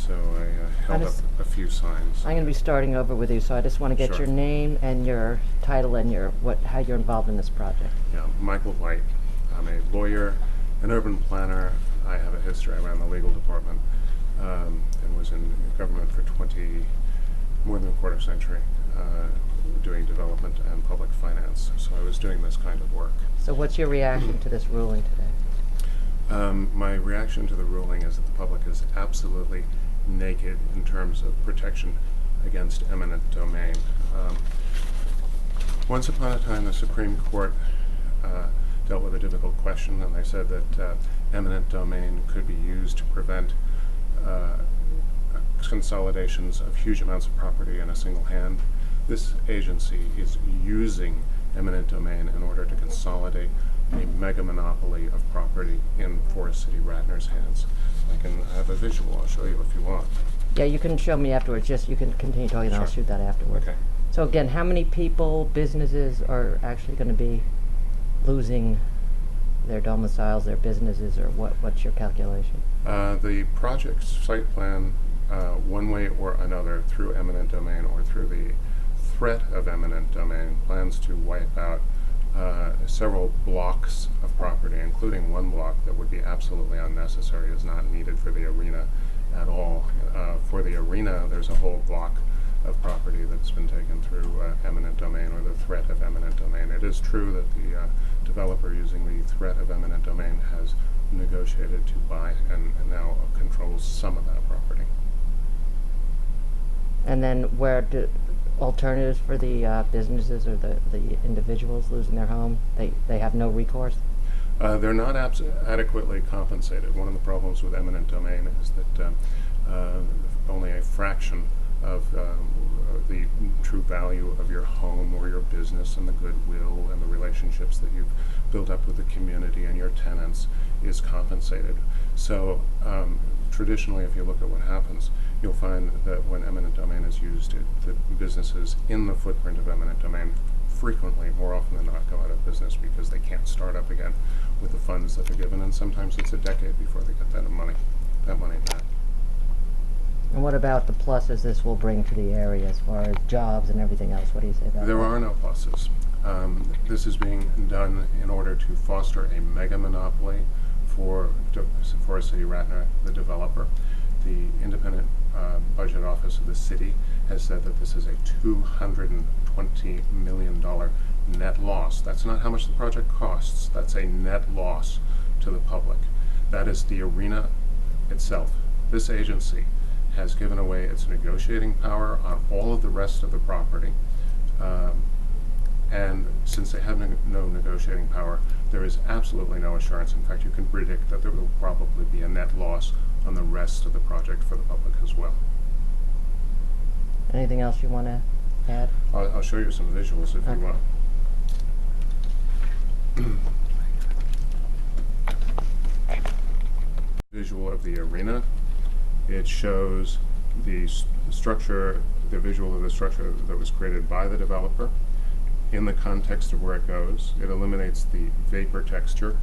so I held up a few signs. I'm going to be starting over with you, so I just want to get Sure. your name and your title and how you're involved in this project. Yeah, Michael White. I'm a lawyer, an urban planner. I have a history. I ran the legal department and was in government for more than a quarter century, doing development and public finance. So I was doing this kind of work. So what's your reaction to this ruling today? My reaction to the ruling is that the public is absolutely naked in terms of protection against eminent domain. Once upon a time, the Supreme Court dealt with a difficult question, and they said that eminent domain could be used to prevent consolidations of huge amounts of property in a single hand. This agency is using eminent domain in order to consolidate a mega monopoly of property in Forest City Radnor's hands. I have a visual. I'll show you if you want. Yeah, you can show me afterwards. Just you can continue talking, and I'll shoot that afterwards. Okay. So again, how many people, businesses are actually going to be losing their domiciles, their businesses, or what's your calculation? The project site plan, one way or another, through eminent domain or through the threat of eminent domain, plans to wipe out several blocks of property, including one block that would be absolutely unnecessary, is not needed for the arena at all. For the arena, there's a whole block of property that's been taken through eminent domain or the threat of eminent domain. It is true that the developer using the threat of eminent domain has negotiated to buy and now controls some of that property. And then where do alternatives for the businesses or the individuals losing their home, they have no recourse? They're not adequately compensated. One of the problems with eminent domain is that only a fraction of the true value of your home or your business and the goodwill and the relationships that you've built up with the community and your tenants is compensated. So traditionally, if you look at what happens, you'll find that when eminent domain is used, the businesses in the footprint of eminent domain frequently, more often than not, go out of business because they can't start up again with the funds that are given, and sometimes it's a decade before they get that money back. And what about the pluses this will bring to the area as far as jobs and everything else? What do you say about that? There are no pluses. This is being done in order to foster a mega monopoly for Forest City Radnor, the developer. The independent budget office of the city has said that this is a $220 million net loss. That's not how much the project costs. That's a net loss to the public. That is the arena itself. This agency has given away its negotiating power on all of the rest of the property. And since they have no negotiating power, there is absolutely no assurance. In fact, you can predict that there will probably be a net loss on the rest of the project for the public as well. Anything else you want to add? I'll show you some visuals if you want. Visual of the arena. It shows the structure, the visual of the structure that was created by the developer in the context of where it goes. It eliminates the vapor texture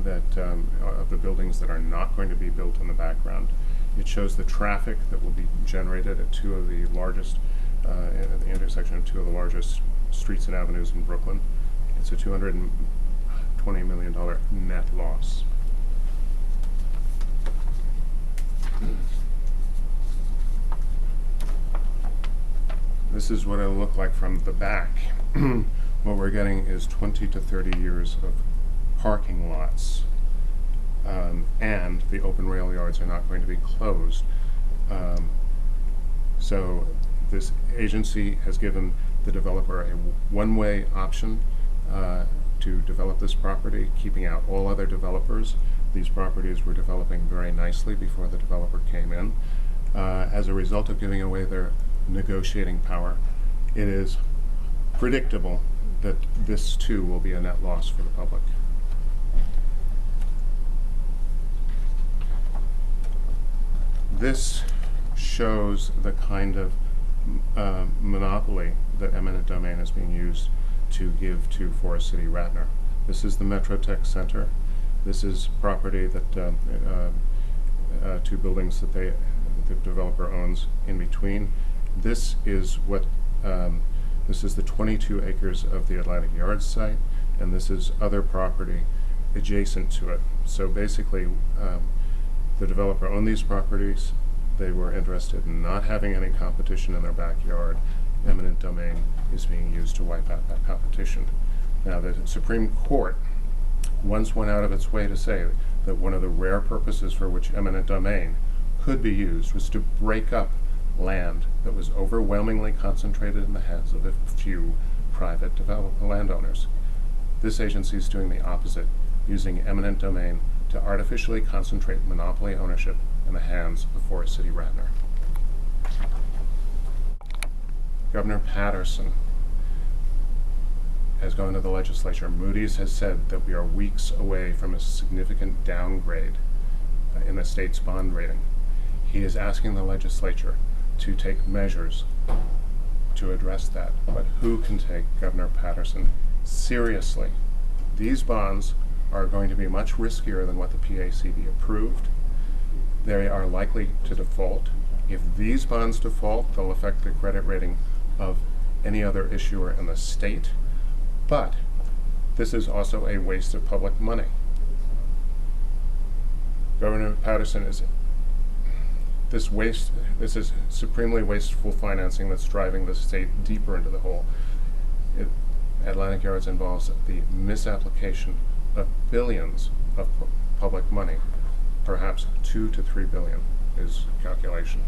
that of the buildings that are not going to be built in the background. It shows the traffic that will be generated at two of the largest, at the intersection of two of the largest streets and avenues in Brooklyn. It's a $220 million net loss. This is what it'll look like from the back. What we're getting is 20 to 30 years of parking lots, and the open rail yards are not going to be closed. So this agency has given the developer a one-way option to develop this property, keeping out all other developers. These properties were developing very nicely before the developer came in. As a result of giving away their negotiating power, it is predictable that this too will be a net loss for the public. This shows the kind of monopoly that eminent domain is being used to give to Forest City Radnor. This is the Metrotech Center. This is property that two buildings that the developer owns in between. This is what this is the 22 acres of the Atlantic Yards site, and this is other property adjacent to it. So basically, the developer owned these properties. They were interested in not having any competition in their backyard. Eminent domain is being used to wipe out that competition. Now, the Supreme Court once went out of its way to say that one of the rare purposes for which eminent domain could be used was to break up land that was overwhelmingly concentrated in the hands of a few private landowners. This agency is doing the opposite, using eminent domain to artificially concentrate monopoly ownership in the hands of Forest City Radnor. Governor Patterson has gone to the legislature. Moody's has said that we are weeks away from a significant downgrade in the state's bond rating. He is asking the legislature to take measures to address that. But who can take Governor Patterson seriously? These bonds are going to be much riskier than what the PACD approved. They are likely to default. If these bonds default, they'll affect the credit rating of any other issuer in the state. But this is also a waste of public money. Governor Patterson this is supremely wasteful financing that's driving the state deeper into the hole. Atlantic Yards involves the misapplication of billions of public money, perhaps $2 to $3 billion is calculation.